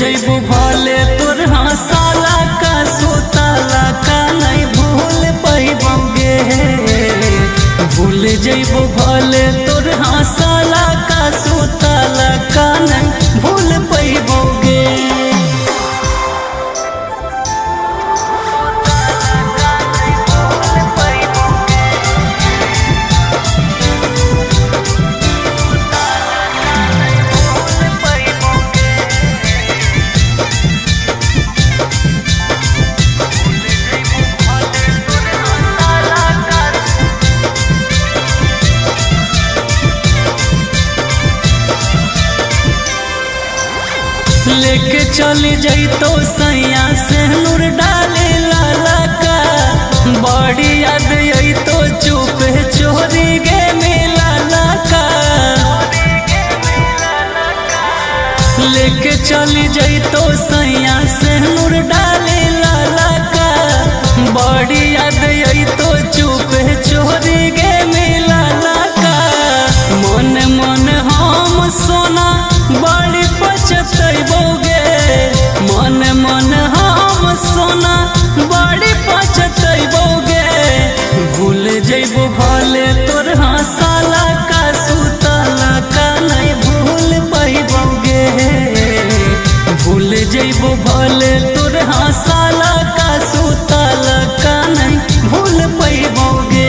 जइबू भले तोर हंसाला का सुताला का नहीं भूल पैबोगे। भूल जइबू भले तोर हंसाला का सुताला का नहीं भूल पैबोगे। लेके चली जइतो सैया से नूर डाले लाला का बड़ी याद अइतो चुपे चोरी गे मिलाला का। लेके चली जइतो सैया से नूर डाले लाला का बड़ी याद अइतो चुपे चोरी गे मिलाला का। मन मन हम सोना बड़ी पछतैबोगे। मन मन हम सोना बड़ी पछतैबोगे। भूल जइबू भले तोर हंसाला का सुताला का नहीं भूल पैबोगे। भूल जइबू भले तोर हंसाला का सुताला का नहीं भूल पैबोगे।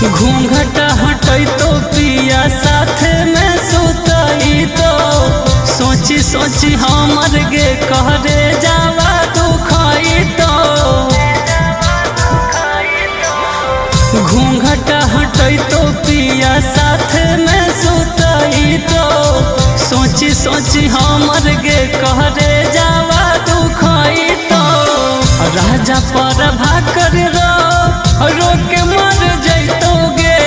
घूंघट हटैतो पिया साथ में सुतैतो सोची सोची हमर गे कहरे जावा दुखैतो। घूंघट हटैतो पिया साथ में सुतैतो सोची सोची हमर गे कहरे जावा दुखैतो। राजा पर भाकर रो के मर जइतोगे।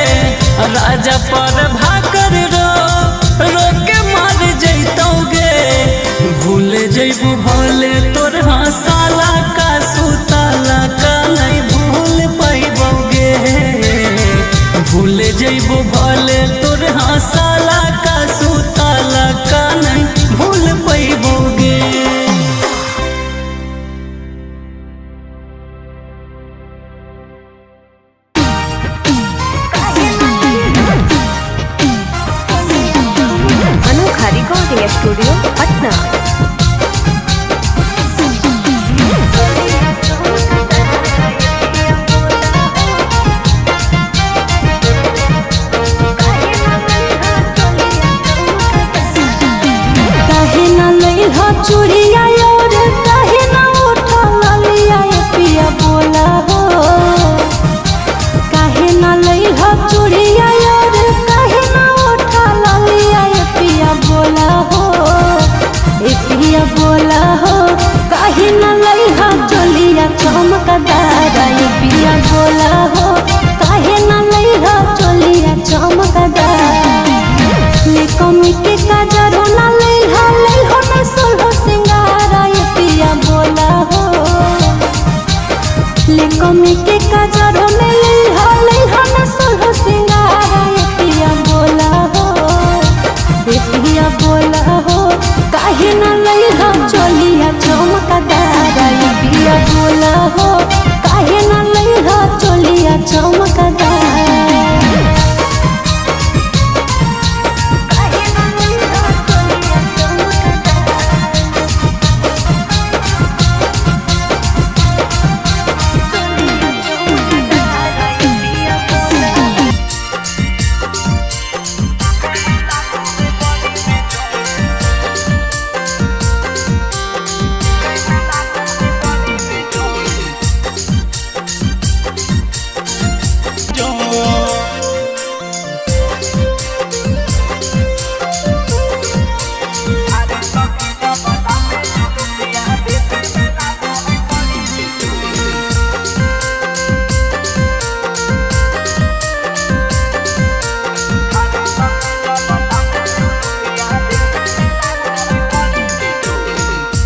राजा पर भाकर रो के मर जइतोगे। भूल जइबू भले तोर हंसाला का सुताला का नहीं भूल पैबोगे। भूल जइबू भले तोर हंसाला का सुताला का नहीं भूल पैबोगे।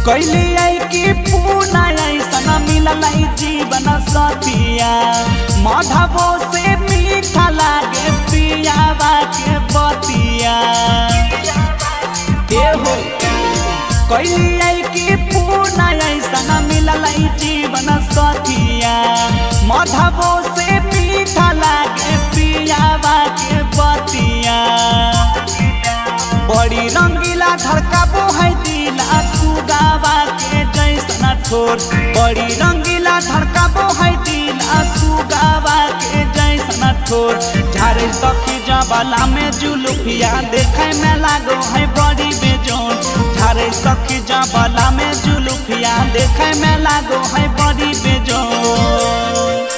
कैली आई की पूना ऐसा मिलल जीवन सतिया माधवो से मीठा लागे पियावा के बतिया हो कैली आई की पूना ऐसा मिलल जीवन सतिया माधवो से मीठा लागे पियावा के बतिया बड़ी रंगीला धड़काबो है दिला सुगावा के जैसन ठोर बड़ी रंगीला धड़काबो है दिला सुगावा के जैसन ठोर झारे सखी जबाला में जुलुफिया देखे में लागो है बड़ी बेजोन झारे सखी जबाला में जुलुफिया देखे में लागो है बड़ी बेजोन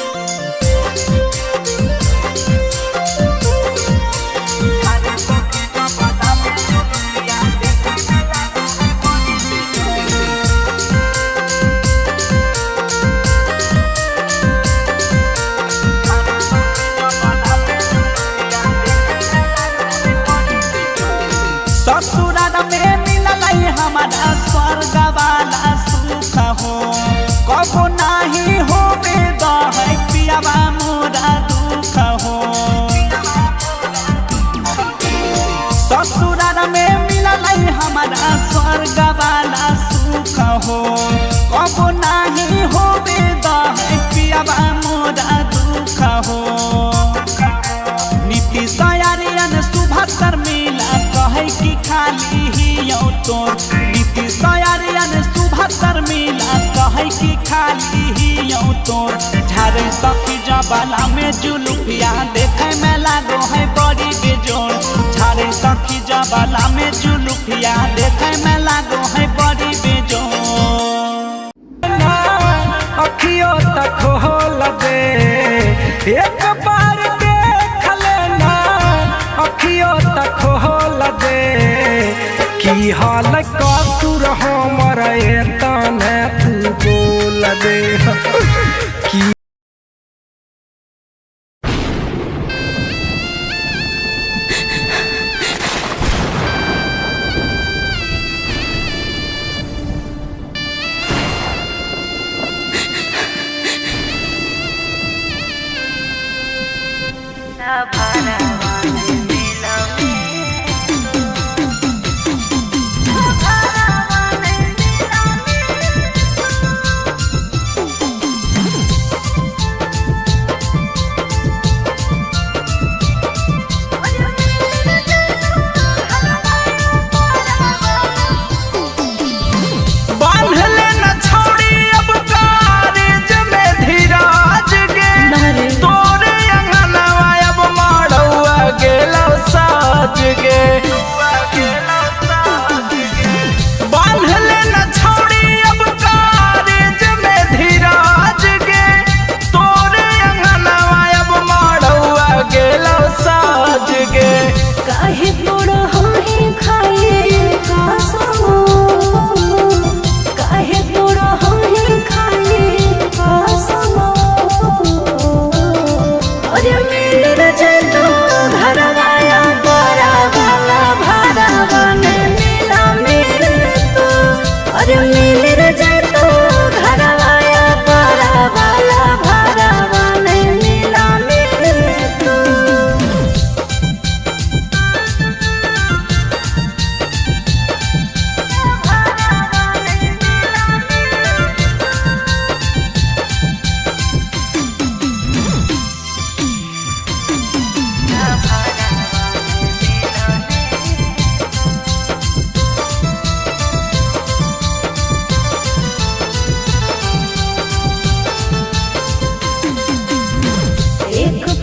ससुराल में मिलल हमारा स्वर्ग वाला सुख हो कबो नहीं हो बेद है पियावा मोरा दुख हो ससुराल में मिलल हमारा स्वर्ग वाला सुख हो कबो नहीं हो बेद है पियावा मोरा दुख हो नीति सयारियन सुबह शर्मिला कहे कि खाली ही तोर नीति सयारियन सुबह शर्मिला कहे कि खाली ही तोर झारे सखी जबाला में जुलुफिया देखे में लागो है बड़ी बेजोर झारे सखी जबाला में जुलुफिया देखे में लागो है बड़ी बेजोर अखियों तक खोल दे एक बार देख लेना अखियों तक खोल दे की हाल कसुर हमर तने तू बोल दे की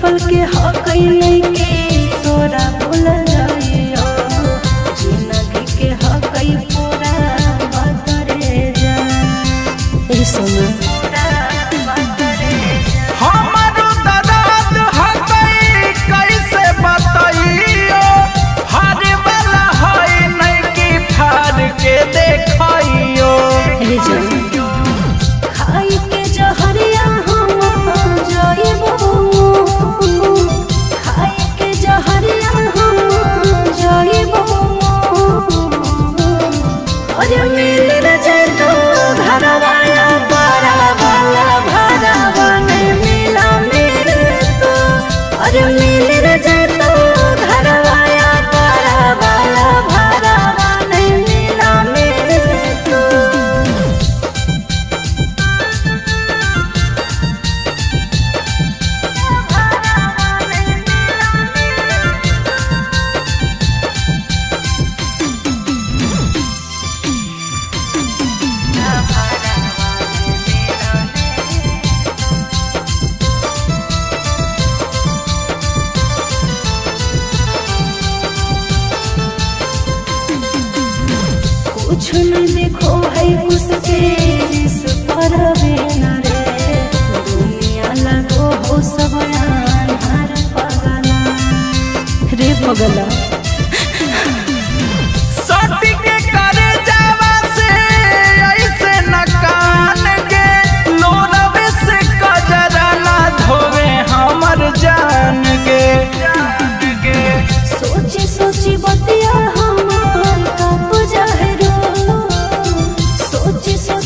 पल के हक के तोरा भूल जाइयो जिंदगी के हक पूरा बदरे जा ए सोना हमारो दर्द हकई कैसे बताइयो हारे वाला है नहीं कि फाड़ के देखइयो रे जान खाई के जहरिया हम जाइबो मिल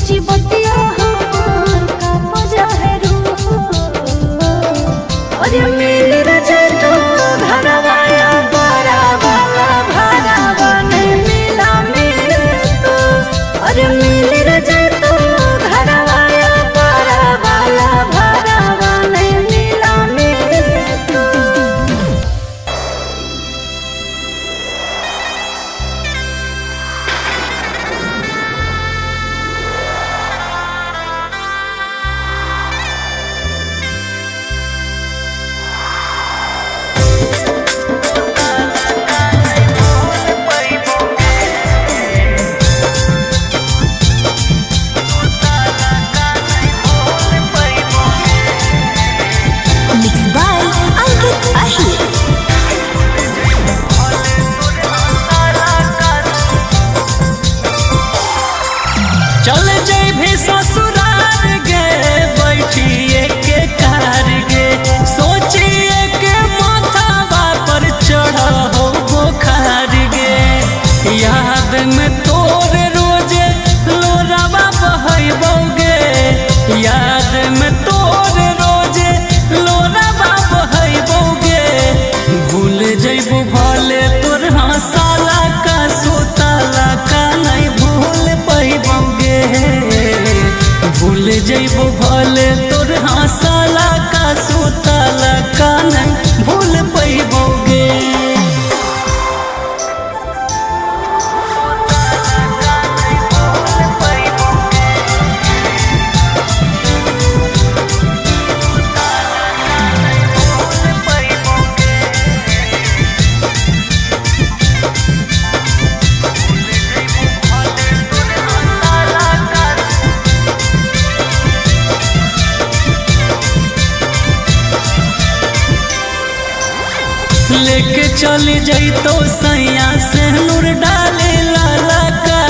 सोची बतिया हमार का मजा है रूह और मिल रजे तो घरवाया बड़ा वाला भरावा नहीं मिला मिल तो और मिल रजे तो घरवाया बड़ा वाला भरावा नहीं मिला मिल तो। Mixed by Ankit Ahir. चल जाई भी ससुराल गे बैठिए के कार गे सोचिए के माथावा पर चढ़ हो बुखार गे याद में तोरे रोजे लोरावा बहैबोगे याद में तोरे रोजे लोरावा बहैबोगे भूल जइबू भले तोर हंसाला का सुताला का नहीं भूल पैबोगे भूल जइबू भले तोर हंसाला का सुताला का नहीं भूल पैबोगे। लेके चली जाई तो सैया से नूर डाले लाला का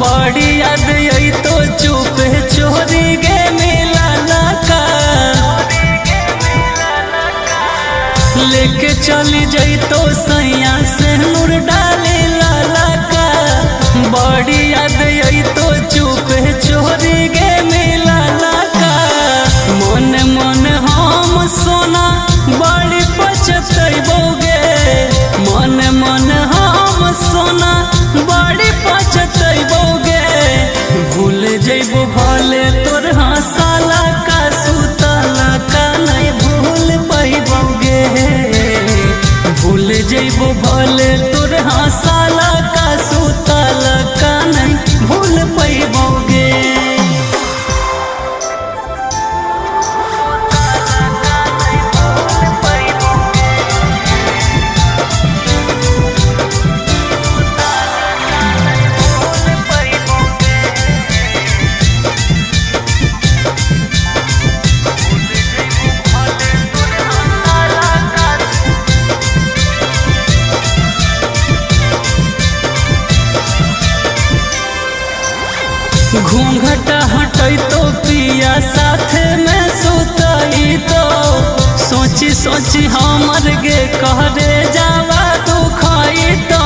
बड़ी याद आई तो चुप चोरी गे मिलाला का लेके चली जाई तो सैया से नूर डाले लाला का बड़ी याद आई तो चुप चोरी गे मिलाला का मन मन हम सोना बड़ी पछतैबोगे मन मन हम सोना बड़ी पछतैबोगे भूल जइबू भले तोर हंसाला का सुताला का नहीं भूल पैबोगे भूल जइबू भले तोर हंसाला का सुताला का नहीं भूल पैबोगे। घूंघट हटई तो पिया साथ में सुतई तो सोची सोची हमर गे कहरे जावा दुखई तो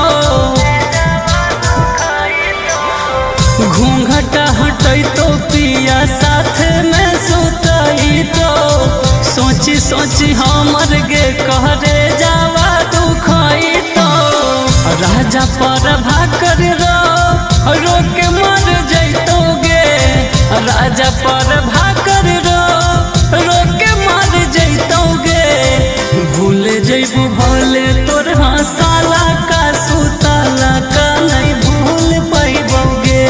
घूंघट हटई तो पिया साथ में सुतई तो सोची सोची हमर गे कहरे जावा दुखई तो राजा पर भाकर रो के मर जैतोगे राजा पर भाकर रो के मर जैतोगे भूल जइबू भले तोर हंसाला का सुताला का नहीं भूल पैबोगे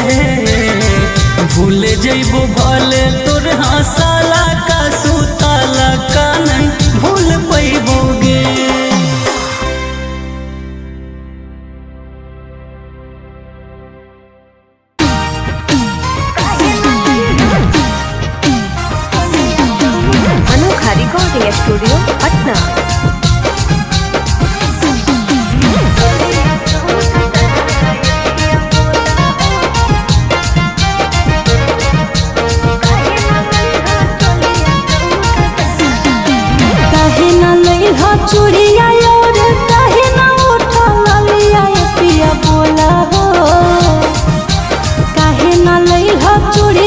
भूल जइबू भले तोर हंसाला का सुताला का नहीं भूल पैबोगे। Recording studio Patna. काहे ना लइहा चूड़िया और काहे ना उठा लिया पिया बोला हो काहे ना लइहा चूड़िया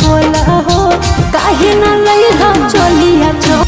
बोला हो काहे न लई हम चलिया छो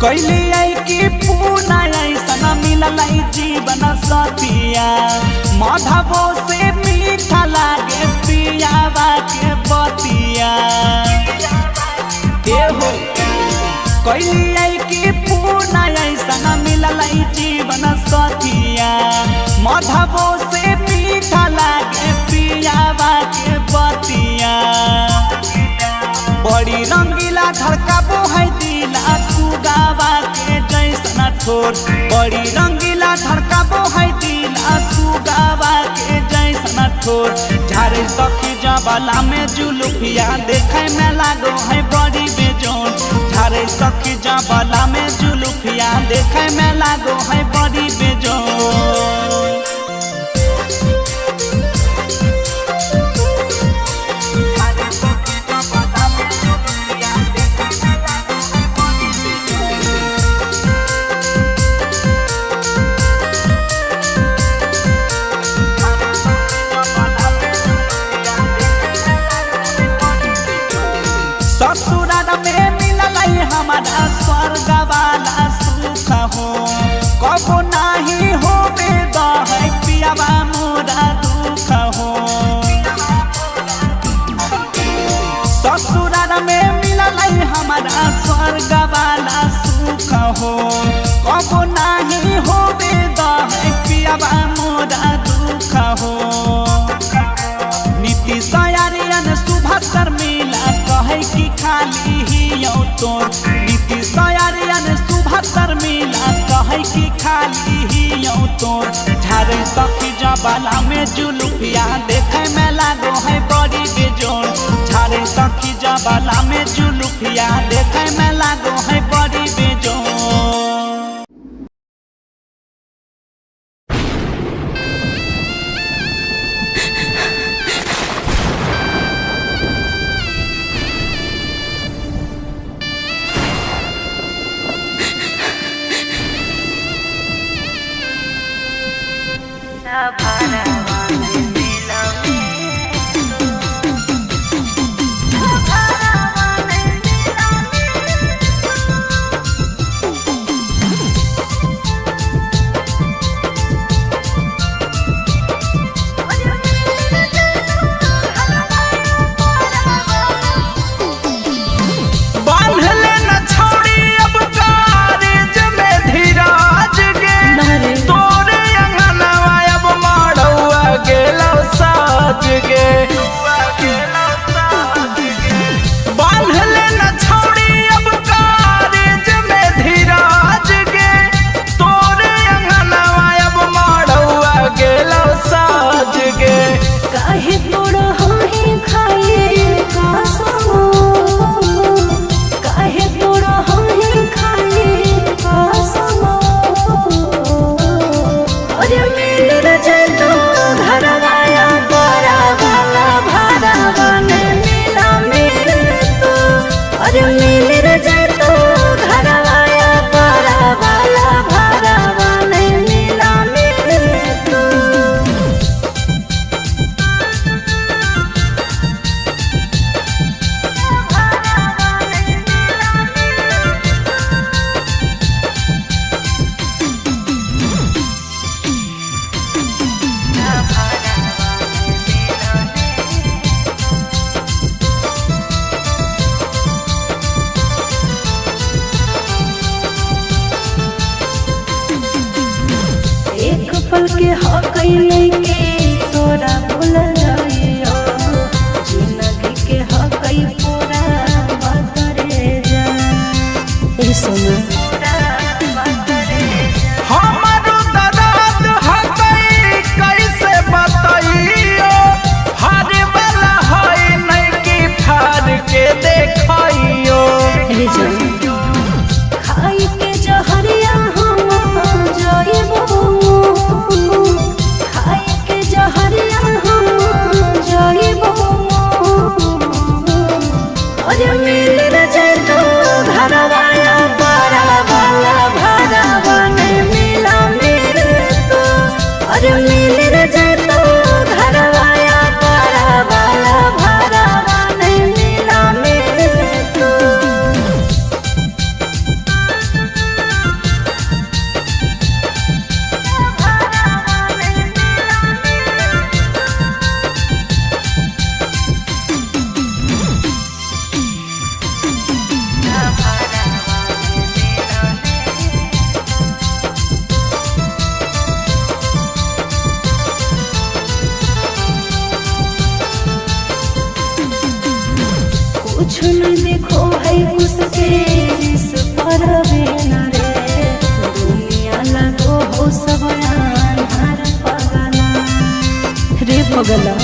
कैली आई कि पूना ऐसा मिलल जीवन सतिया माधवो से मीठा लागे पियावा के बतिया हो कैली आई कि पूना ऐसा मिलल जीवन सतिया माधवो से मीठा लागे पियावा के बतिया बड़ी रंगीला धड़काबो है दिला सुगावा के जैसन ठोर बड़ी रंगीला धड़काबो है दिला सुगावा के जैसन ठोर झारे सखी जबाला में जुलुफिया देखे में लागो है बड़ी बेजोन झारे सखी जबाला में जुलुफिया देखे में लागो है बड़ी बेजोन ससुराल में मिलल हमारा स्वर्ग वाला सुख हो कबो नहीं हो बेद है पियावा मोरा दुख हो ससुराल में मिलल हमारा स्वर्ग वाला सुख हो कबो नहीं हो बेद है पियावा मोरा दुख हो नीति सयारियन सुबह शर्मिला कहे कि खाली ही यौ तोर नीति सयारियन सुबह शर्मिला कहे कि खाली ही यौ तोर झारे सखी जबाला में जुलुफिया देखे में लागो है बड़ी बेजोन झारे सखी जबाला में जुलुफिया देखे में लागो है बड़ी बेजोन पल के हकई लेके तोरा बोलल जाइयो जिंदगी के हकई पूरा बदरे जा ए सोना पूरा बदरे हम जा खाई के जहरिया हम जाइबो खाई के जहरिया हम जाइबो अरे मिल रे जैतो घरवाया बड़ा वाला भरावा नहीं मिला मेरे तो अरे मिल रे जैतो घरवाया बड़ा वाला भरावा नहीं मिला मेरे तो कुछ न देखो है उसके इस पर बेना रे दुनिया लगो हो सब अन्हार पगला रे पगला